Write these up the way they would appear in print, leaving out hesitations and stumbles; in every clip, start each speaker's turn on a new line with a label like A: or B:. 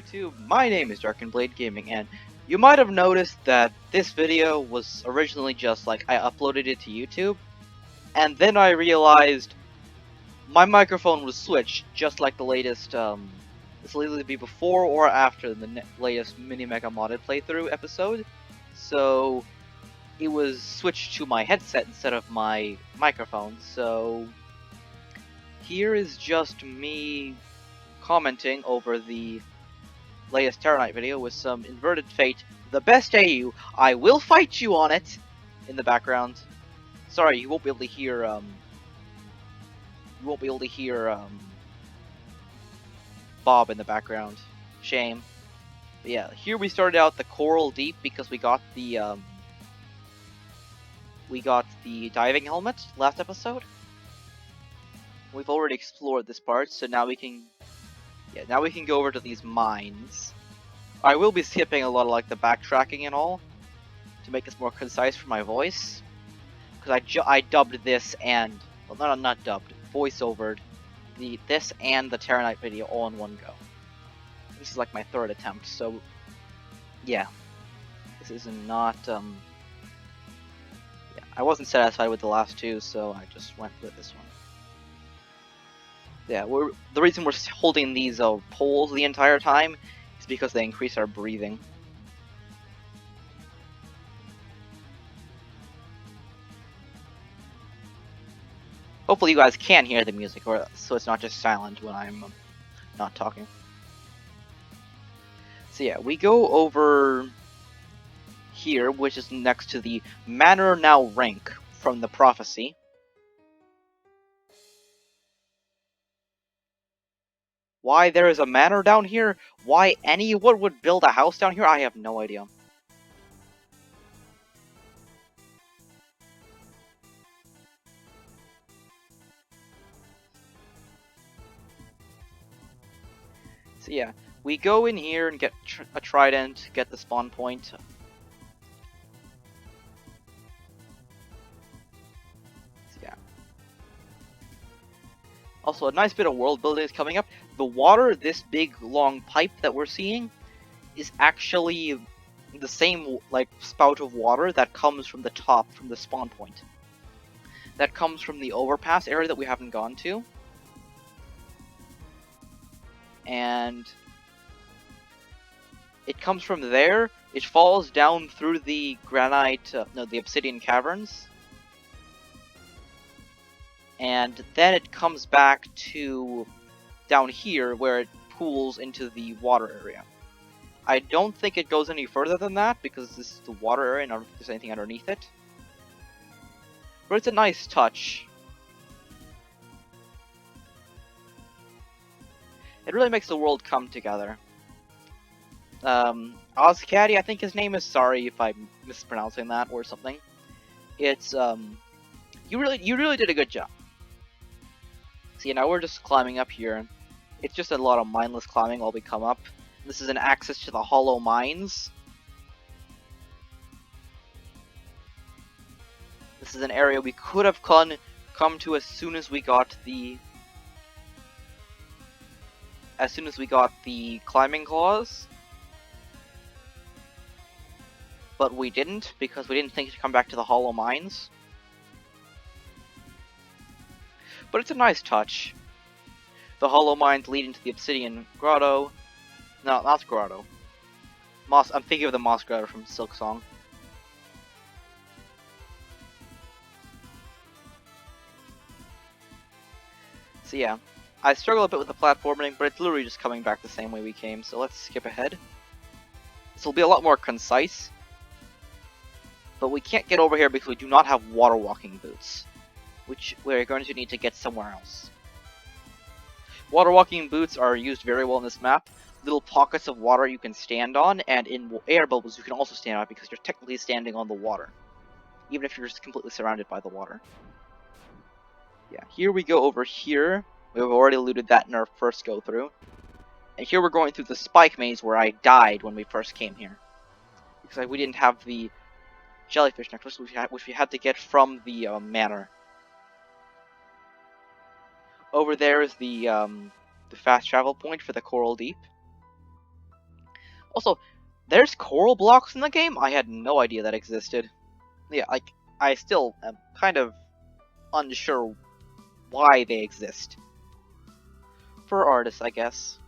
A: YouTube? My name is Darkenblade Gaming, and you might have noticed that this video was originally just like I uploaded it to YouTube, and then I realized my microphone was switched, just like the latest, this will either be before or after the latest Mini Mega Modded playthrough episode, so it was switched to my headset instead of my microphone, so here is just me commenting over the latest Terra Knight video with some Inverted Fate, the best AU, I will fight you on it, in the background. Sorry, you won't be able to hear, Bob in the background. Shame. But yeah, here we started out the Coral Deep because we got the diving helmet last episode. We've already explored this part, so now we can go over to these mines. I will be skipping a lot of like the backtracking and all to make this more concise for my voice, because I dubbed this and not dubbed, voiceovered this and the Terra Knight video all in one go. This is like my third attempt, so yeah, this is not I wasn't satisfied with the last two, so I just went with this one. Yeah, the reason we're holding these poles the entire time is because they increase our breathing. Hopefully you guys can hear the music, so it's not just silent when I'm not talking. So yeah, we go over here, which is next to the Manor Now rank from the Prophecy. Why there is a manor down here? Why anyone would build a house down here? I have no idea. So yeah, we go in here and get a trident, get the spawn point. So yeah. Also, a nice bit of world building is coming up. The water, this big long pipe that we're seeing, is actually the same like spout of water that comes from the top, from the spawn point. That comes from the overpass area that we haven't gone to. And it comes from there, it falls down through the the obsidian caverns. And then it comes back to down here where it pools into the water area. I don't think it goes any further than that because this is the water area and I don't think there's anything underneath it. But it's a nice touch. It really makes the world come together. Ozcaddy, I think his name is, sorry if I'm mispronouncing that or something. It's, you really did a good job. See, now we're just climbing up here. It's just a lot of mindless climbing while we come up. This is an access to the hollow mines. This is an area we could have come to as soon as we got the climbing claws. But we didn't, because we didn't think to come back to the hollow mines. But it's a nice touch. The hollow mines lead into the obsidian grotto. No, not grotto. I'm thinking of the moss grotto from Silk Song. So yeah, I struggle a bit with the platforming, but it's literally just coming back the same way we came, so let's skip ahead. This will be a lot more concise. But we can't get over here because we do not have water walking boots, which we're going to need to get somewhere else. Water walking boots are used very well in this map. Little pockets of water you can stand on, and in air bubbles you can also stand on because you're technically standing on the water, even if you're just completely surrounded by the water. Yeah, here we go over here. We've already looted that in our first go through. And here we're going through the spike maze where I died when we first came here, because we didn't have the jellyfish necklace, which we had to get from the manor. Over there is the fast travel point for the Coral Deep. Also, there's coral blocks in the game? I had no idea that existed. Yeah, like, I still am kind of unsure why they exist. For artists, I guess.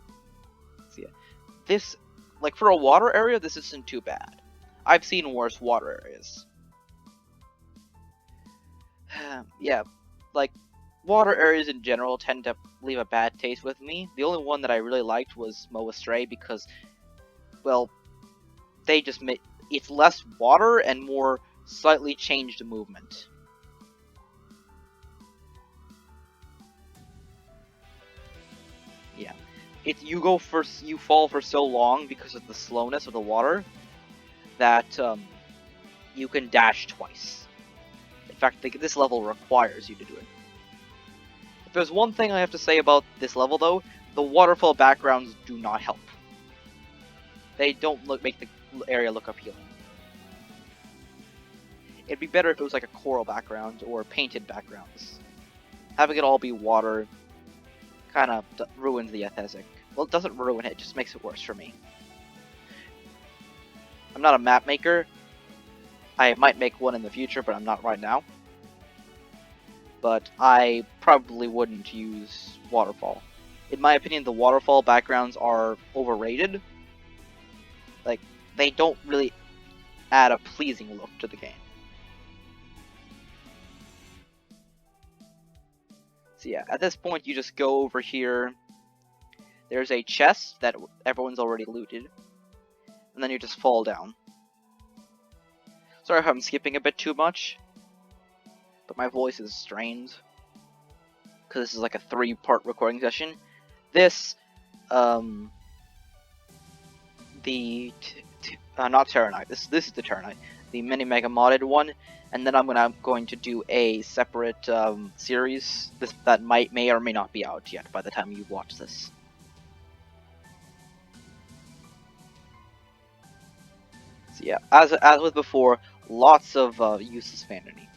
A: So, yeah. This, like, for a water area, this isn't too bad. I've seen worse water areas. Yeah, like, water areas in general tend to leave a bad taste with me. The only one that I really liked was Moa Stray because, well, they just make it's less water and more slightly changed movement. Yeah, you fall for so long because of the slowness of the water that you can dash twice. In fact, this level requires you to do it. If there's one thing I have to say about this level, though, the waterfall backgrounds do not help. They don't make the area look appealing. It'd be better if it was like a coral background or painted backgrounds. Having it all be water kind of ruins the aesthetic. Well, it doesn't ruin it, it just makes it worse for me. I'm not a map maker. I might make one in the future, but I'm not right now. But I probably wouldn't use waterfall. In my opinion, the waterfall backgrounds are overrated. Like, they don't really add a pleasing look to the game. So yeah, at this point you just go over here. There's a chest that everyone's already looted. And then you just fall down. Sorry if I'm skipping a bit too much. But my voice is strained. Because this is like a 3-part recording session. This, not Terra Knight. This is the Terra Knight. The mini mega modded one. And then I'm going to do a separate series that may or may not be out yet by the time you watch this. So yeah, as with before, lots of useless vanity.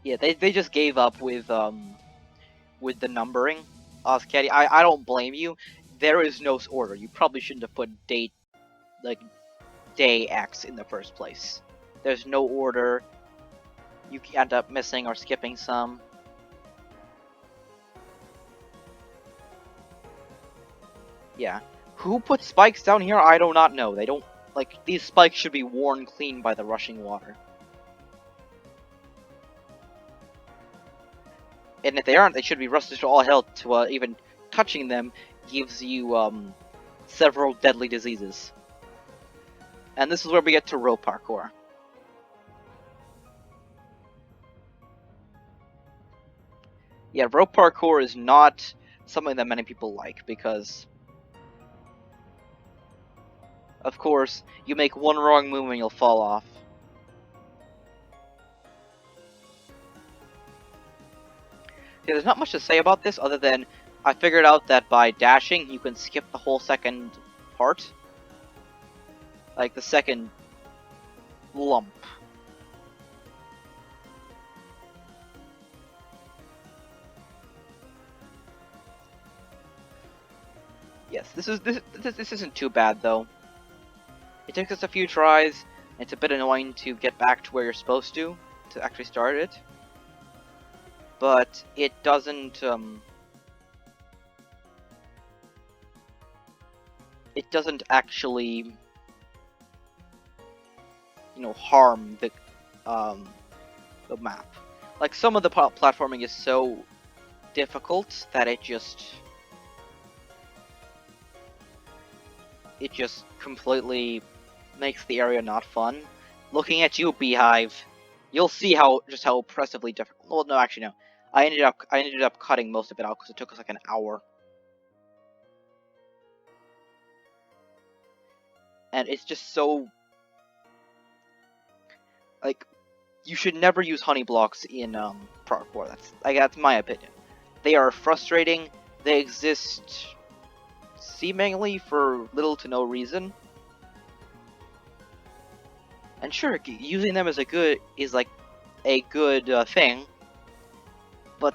A: Yeah, they just gave up with the numbering. Oscadi, I don't blame you. There is no order. You probably shouldn't have put day X in the first place. There's no order. You end up missing or skipping some. Yeah. Who put spikes down here? I do not know. They don't, like, these spikes should be worn clean by the rushing water. And if they aren't, they should be rusted to all hell to, even touching them gives you, several deadly diseases. And this is where we get to rope parkour. Yeah, rope parkour is not something that many people like, because of course, you make one wrong move and you'll fall off. Yeah, there's not much to say about this other than I figured out that by dashing, you can skip the whole second part. Like, the second lump. Yes, this isn't too bad, though. It takes us a few tries, and it's a bit annoying to get back to where you're supposed to actually start it. But it doesn't, it doesn't actually, harm the map. Like, some of the platforming is so difficult that it just completely makes the area not fun. Looking at you, Beehive, you'll see just how oppressively difficult. Well, no, actually, no. I ended up cutting most of it out because it took us like an hour. And it's just so, like, you should never use honey blocks in parkour. That's my opinion. They are frustrating. They exist seemingly for little to no reason. And sure, using them is like a good thing, but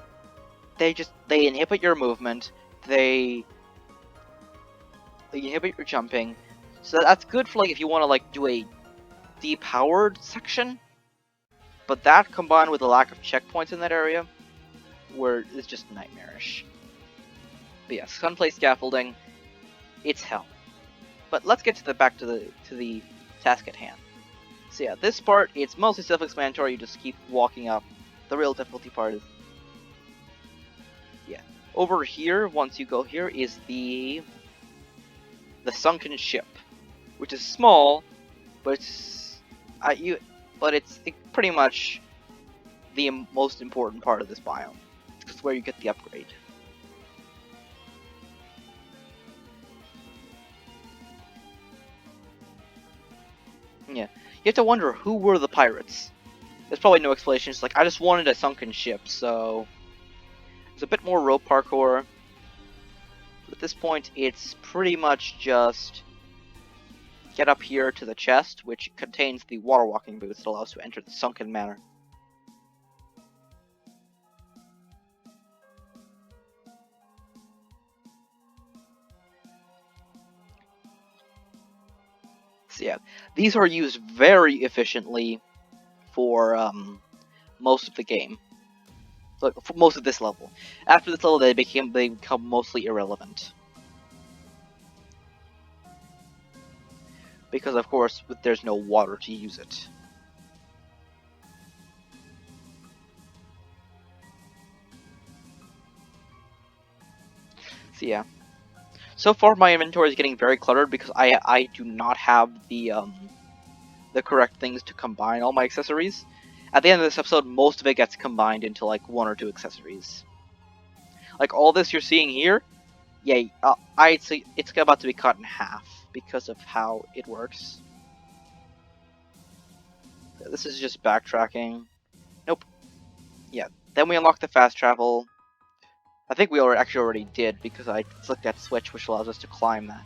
A: they inhibit your movement. They inhibit your jumping. So that's good for like if you want to like do a depowered section. But that combined with the lack of checkpoints in that area, where it's just nightmarish. But yeah, Sunplay scaffolding, it's hell. But let's get to the task at hand. So yeah, this part, it's mostly self-explanatory, you just keep walking up. The real difficulty part is... yeah. Over here, once you go here, is the sunken ship. Which is small, but it's... pretty much the most important part of this biome. It's where you get the upgrade. Yeah. You have to wonder, who were the pirates? There's probably no explanation. It's like, I just wanted a sunken ship, so... There's a bit more rope parkour. But at this point, it's pretty much just... get up here to the chest, which contains the water walking boots that allows you to enter the sunken manor. So yeah, these are used very efficiently for most of the game. Like, for most of this level. After this level, they become mostly irrelevant. Because of course, there's no water to use it. So yeah. So far, my inventory is getting very cluttered because I do not have the correct things to combine all my accessories. At the end of this episode, most of it gets combined into like 1 or 2 accessories. Like all this you're seeing here, yeah, I'd say it's about to be cut in half because of how it works. This is just backtracking. Nope. Yeah. Then we unlock the fast travel. I think we actually already did because I clicked that switch which allows us to climb that.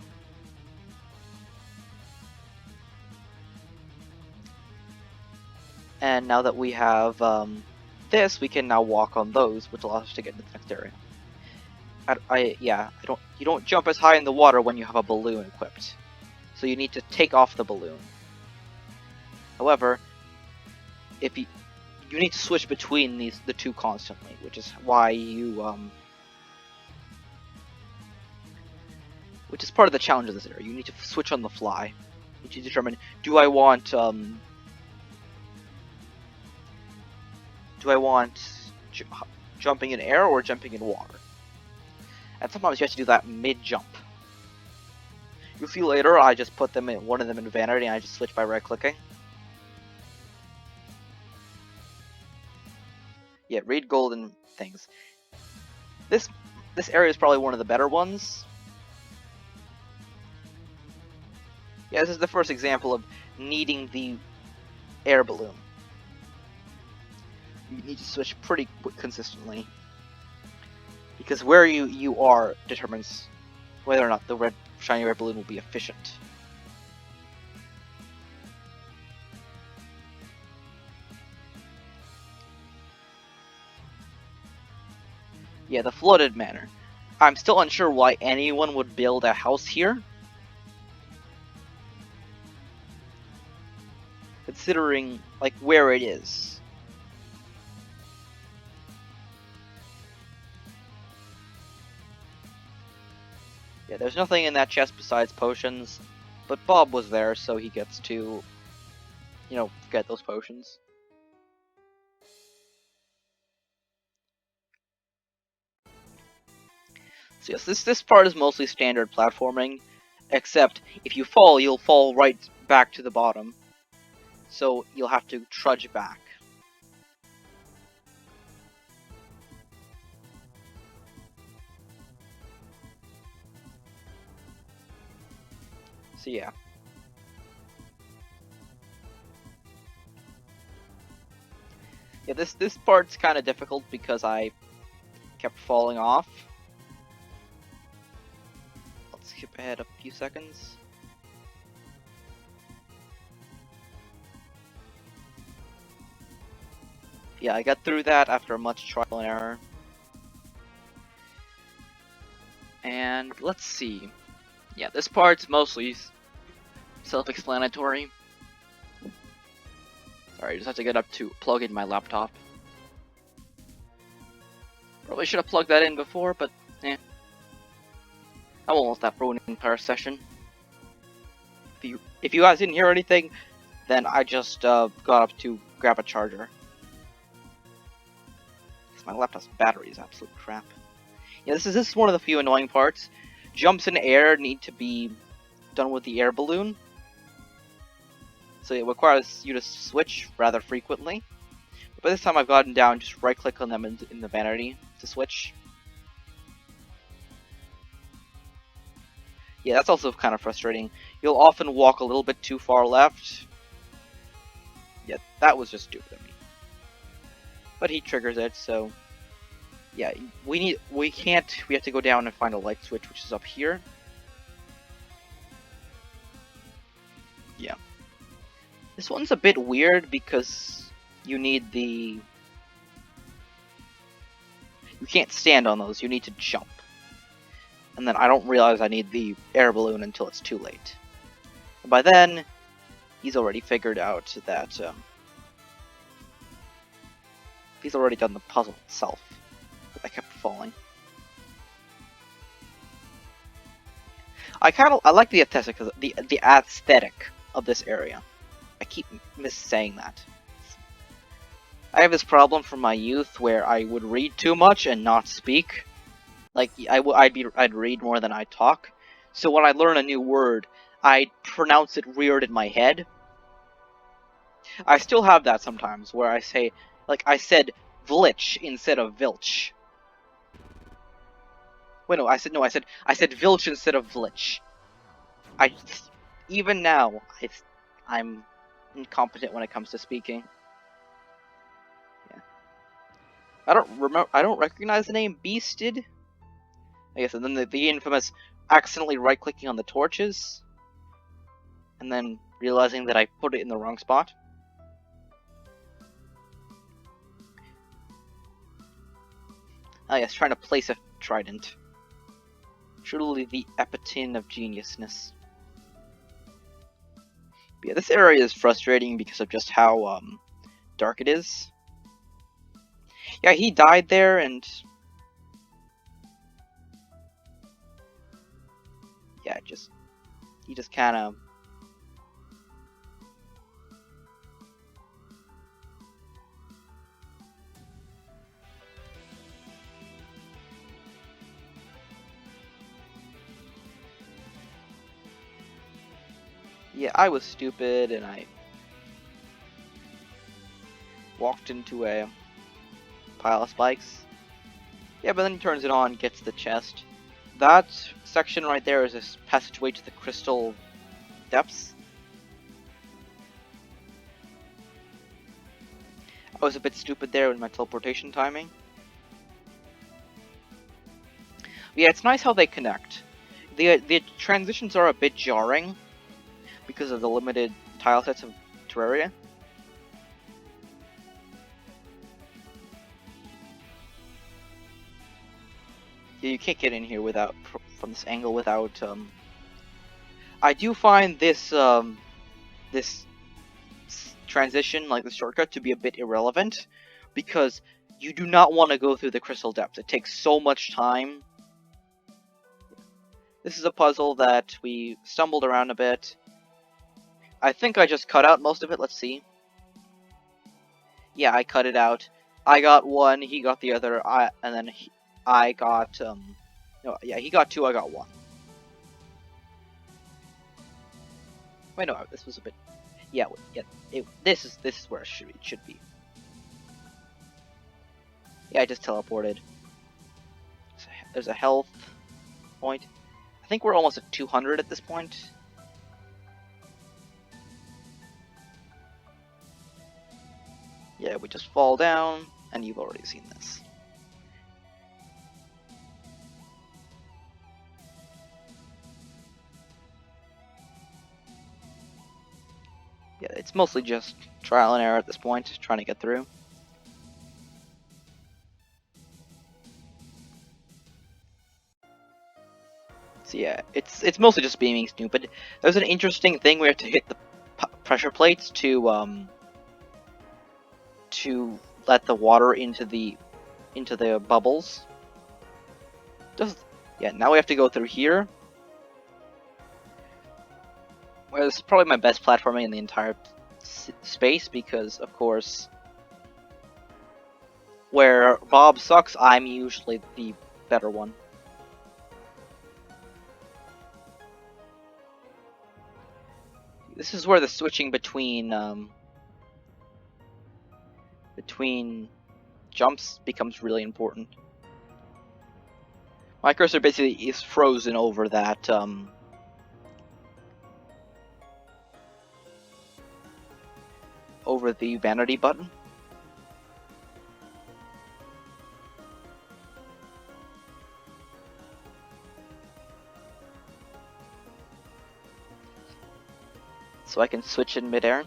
A: And now that we have this, we can now walk on those, which allows us to get into the next area. You don't jump as high in the water when you have a balloon equipped. So you need to take off the balloon. However, if you need to switch between the two constantly, which is why which is part of the challenge of this area. You need to switch on the fly. You need to determine, do I want jumping in air or jumping in water? And sometimes you have to do that mid-jump. You'll see later, I just put one of them in vanity and I just switch by right-clicking. Yeah, read golden things. This area is probably one of the better ones. Yeah, this is the first example of needing the air balloon. You need to switch pretty consistently. Because where you are determines whether or not the shiny red balloon will be efficient. Yeah, the flooded manor. I'm still unsure why anyone would build a house here. Considering, like, where it is. Yeah, there's nothing in that chest besides potions, but Bob was there, so he gets to, get those potions. So yes, this part is mostly standard platforming, except if you fall, you'll fall right back to the bottom. So you'll have to trudge back. So yeah. Yeah, this part's kind of difficult because I kept falling off. Let's skip ahead a few seconds. Yeah, I got through that after much trial and error. And let's see. Yeah, this part's mostly self-explanatory. Sorry, I just have to get up to plug in my laptop. Probably should have plugged that in before, but eh. I won't let that ruin the entire session. If you guys didn't hear anything, then I just got up to grab a charger. Because my laptop's battery is absolute crap. Yeah, this is one of the few annoying parts. Jumps in air need to be done with the air balloon. So it requires you to switch rather frequently. But by this time I've gotten down, just right click on them in the vanity to switch. Yeah, that's also kind of frustrating. You'll often walk a little bit too far left. Yeah, that was just stupid of me. But he triggers it, so yeah, we have to go down and find a light switch, which is up here. Yeah. This one's a bit weird because you need you can't stand on those, you need to jump. And then I don't realize I need the air balloon until it's too late. And by then, he's already figured out that he's already done the puzzle itself. But I kept falling. I like the aesthetic of this area. I keep saying that. I have this problem from my youth where I would read too much and not speak. Like I'd read more than I'd talk. So when I learn a new word, I'd pronounce it weird in my head. I still have that sometimes where I say, like I said vlich instead of vilch. Wait, no, I said vilch instead of vlich. Even now, I'm incompetent when it comes to speaking. Yeah. I don't recognize the name Beasted. I guess, and then the infamous accidentally right-clicking on the torches, and then realizing that I put it in the wrong spot. Ah yes, trying to place a trident. Truly the epitome of geniusness. But yeah, this area is frustrating because of just how dark it is. Yeah, he died there, and yeah, he just kind of. Yeah, I was stupid, and I walked into a pile of spikes. Yeah, but then he turns it on, gets the chest. That section right there is a passageway to the crystal depths. I was a bit stupid there with my teleportation timing. Yeah, it's nice how they connect. The transitions are a bit jarring because of the limited tile sets of Terraria. Yeah, you can't get in here from this angle without. I do find this this transition, like the shortcut, to be a bit irrelevant because you do not want to go through the crystal depths. It takes so much time. This is a puzzle that we stumbled around a bit. I think I just cut out most of it. Let's see. Yeah, I cut it out. I got one, he got the other, and then I got, no, yeah, he got two, I got one. Wait, no, this was a bit, yeah, this is where it should be. Yeah, I just teleported. There's a health point. I think we're almost at 200 at this point. Yeah, we just fall down, and you've already seen this. Yeah, it's mostly just trial and error at this point, trying to get through. So yeah, it's mostly just being stupid. There's an interesting thing we have to hit the pressure plates to let the water into the bubbles. Just yeah, now we have to go through here. Well, this is probably my best platforming in the entire space because, of course, where Bob sucks, I'm usually the better one. This is where the switching between jumps becomes really important. My cursor basically is frozen over that over the vanity button. So I can switch in midair.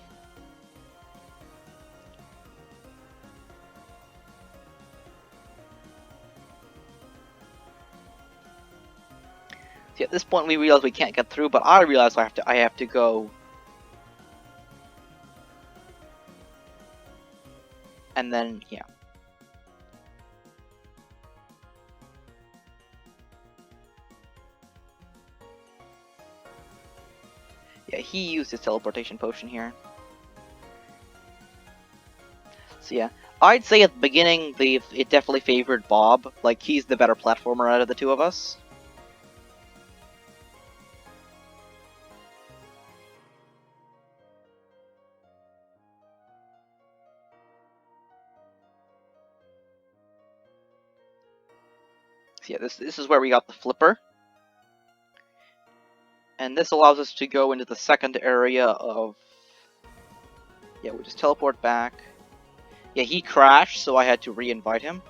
A: See, at this point we realize we can't get through, but I realize I have to go. And then yeah. Yeah, he used his teleportation potion here. So yeah, I'd say at the beginning it definitely favored Bob. Like, he's the better platformer out of the two of us. So yeah, this is where we got the flipper. And this allows us to go into the second area of... Yeah, we just teleport back. Yeah, he crashed, so I had to re-invite him.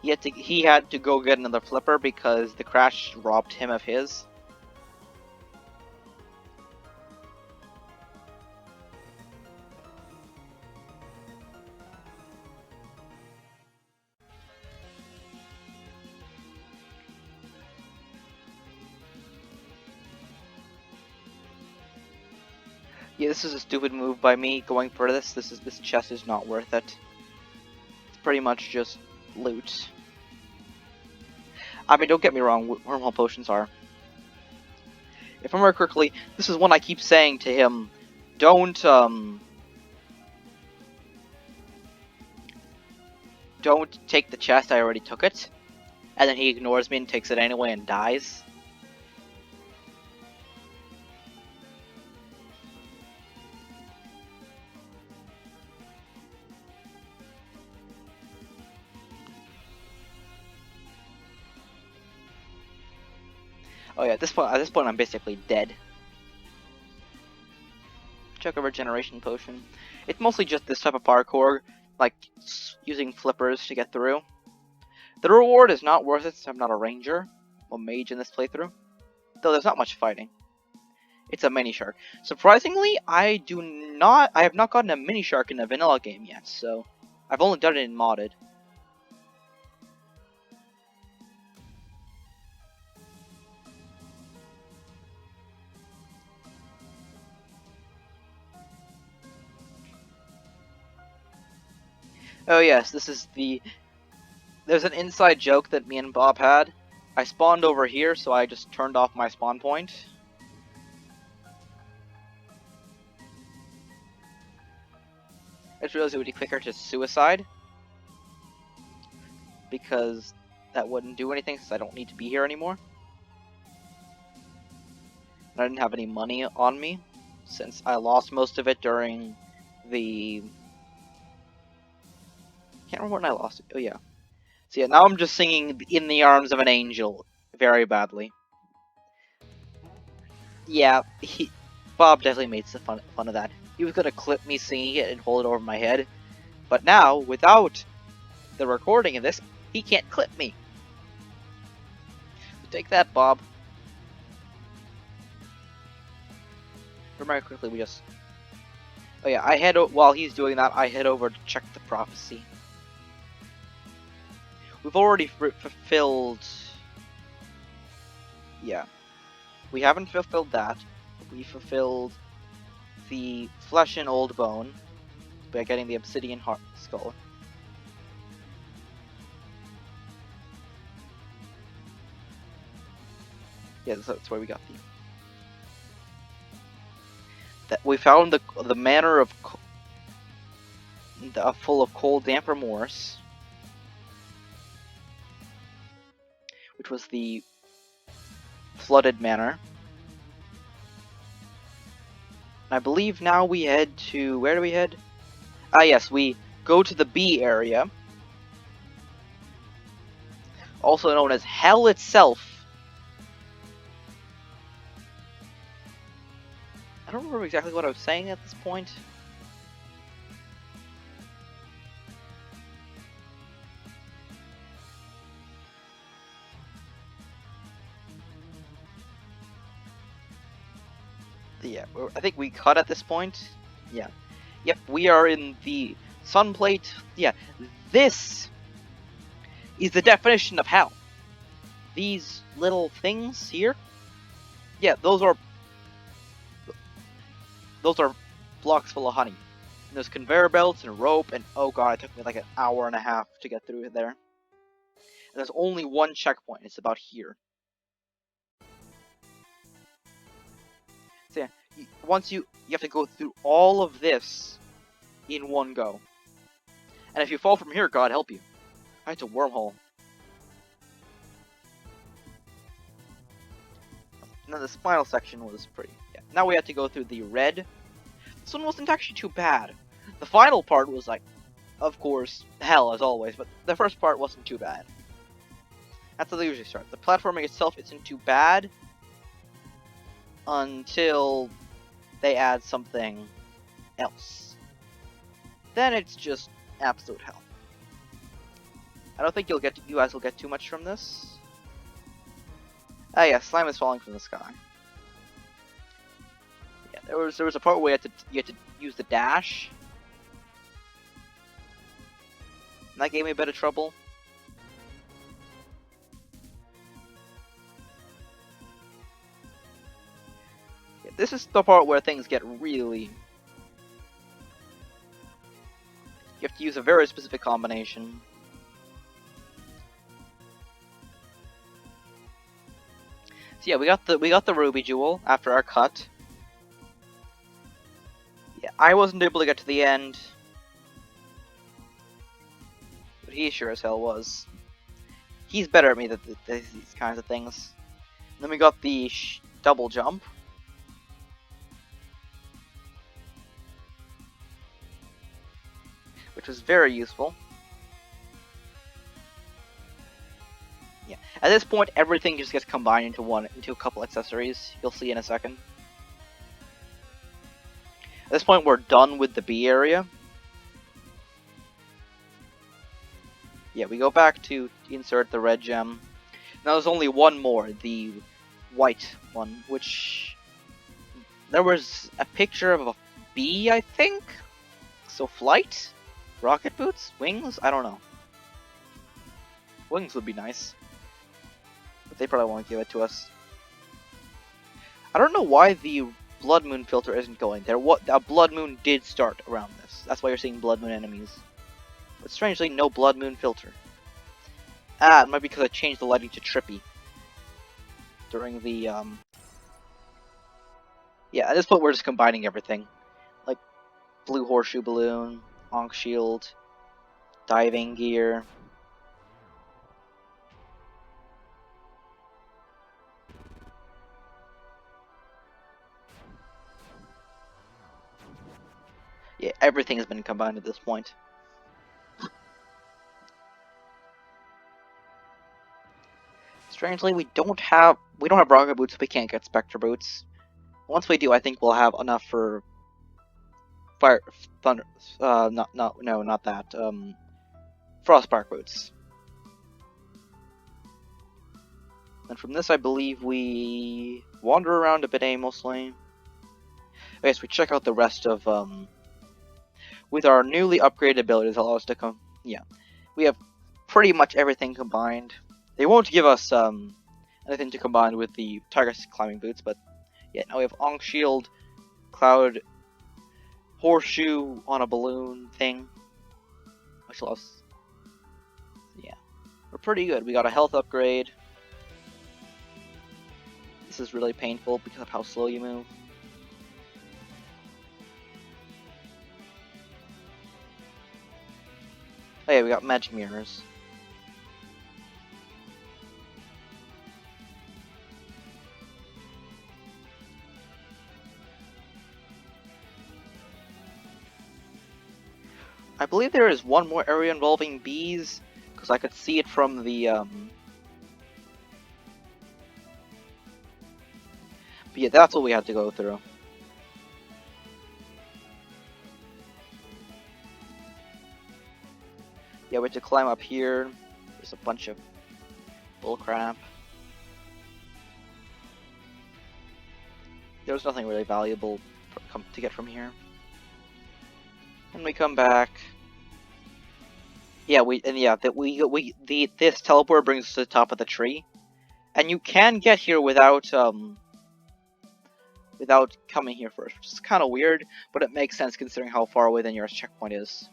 A: He had to go get another flipper because the crash robbed him of his. Yeah, this is a stupid move by me going for this. This chest is not worth it. It's pretty much just loot. I mean, don't get me wrong, wormhole potions are. If I remember correctly, this is one I keep saying to him, don't take the chest, I already took it. And then he ignores me and takes it anyway and dies. Oh yeah, at this point I'm basically dead. Check a regeneration potion. It's mostly just this type of parkour, like using flippers to get through. The reward is not worth it since I'm not a ranger or mage in this playthrough. Though there's not much fighting. It's a mini shark. Surprisingly, I have not gotten a mini shark in a vanilla game yet, so I've only done it in modded. Oh yes, there's an inside joke that me and Bob had. I spawned over here, so I just turned off my spawn point. I just realized it would be quicker to suicide. Because that wouldn't do anything since I don't need to be here anymore. And I didn't have any money on me since I lost most of it during the... Can't remember when I lost it. Oh yeah. So yeah, now I'm just singing In the Arms of an Angel very badly. Yeah, Bob definitely made some fun of that. He was gonna clip me singing it and hold it over my head. But now, without the recording of this, he can't clip me. So take that, Bob. Remember quickly, we just... Oh yeah, while he's doing that, I head over to check the prophecy. We've already fulfilled... Yeah. We haven't fulfilled that. We fulfilled the flesh and old bone by getting the obsidian heart skull. Yeah, that's where we got that we found the manor of full of cold, damp remorse, which was the flooded manor. And I believe now we head to... Where do we head? Ah, yes, we go to the B area, also known as Hell itself. I don't remember exactly what I was saying at this point. Yeah, I think we cut at this point. Yeah. Yep, we are in the sun plate. Yeah, this is the definition of hell. These little things here. Yeah, those are blocks full of honey. And there's conveyor belts and rope, and oh god, it took me like an hour and a half to get through there. And there's only one checkpoint. It's about here. So yeah, once you have to go through all of this in one go. And if you fall from here, God help you. It's a wormhole. And then this final section was pretty... Yeah. Now we have to go through the red. This one wasn't actually too bad. The final part was like, of course, hell as always, but the first part wasn't too bad. That's how they usually start. The platforming itself isn't too bad until they add something else. Then it's just absolute hell. I don't think you guys will get too much from this. Ah, yeah, slime is falling from the sky. Yeah, there was a part where you had to use the dash. And that gave me a bit of trouble. Yeah, this is the part where things get really... You have to use a very specific combination. So yeah, we got the ruby jewel after our cut. Yeah, I wasn't able to get to the end, but he sure as hell was. He's better at me than these kinds of things. And then we got the double jump, which was very useful. Yeah, at this point, everything just gets combined into a couple accessories. You'll see in a second. At this point, we're done with the B area. Yeah, we go back to insert the red gem. Now there's only one more, the white one, which... There was a picture of a bee, I think? So flight? Rocket boots? Wings? I don't know. Wings would be nice. But they probably won't give it to us. I don't know why the Blood Moon filter isn't going there. A Blood Moon did start around this. That's why you're seeing Blood Moon enemies. But strangely, no Blood Moon filter. Ah, it might be because I changed the lighting to trippy. During the, Yeah, at this point we're just combining everything. Like, blue horseshoe balloon, Ankh shield, diving gear. Yeah, everything has been combined at this point. Strangely, we don't have rocket boots, so we can't get spectre boots. Once we do, I think we'll have enough for thunder. Not that. Frostbark boots. And from this, I believe we wander around a bit aimlessly. I guess we check out the rest of with our newly upgraded abilities allow us to come. Yeah, we have pretty much everything combined. They won't give us anything to combine with the Tiger climbing boots, but yeah, now we have Onk Shield, Cloud, Horseshoe on a balloon thing, which allows. Yeah, we're pretty good. We got a health upgrade. This is really painful because of how slow you move. Oh yeah, we got magic mirrors. I believe there is one more area involving bees, because I could see it from the, But yeah, that's what we had to go through. Yeah, we had to climb up here. There's a bunch of bullcrap. There's nothing really valuable to get from here. And we come back. Yeah, this teleport brings us to the top of the tree, and you can get here without coming here first, which is kind of weird, but it makes sense considering how far away the nearest checkpoint is.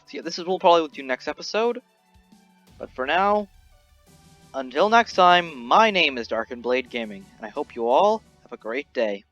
A: So yeah, this is what we'll probably do next episode. But for now, until next time, my name is Darkenblade Gaming, and I hope you all have a great day.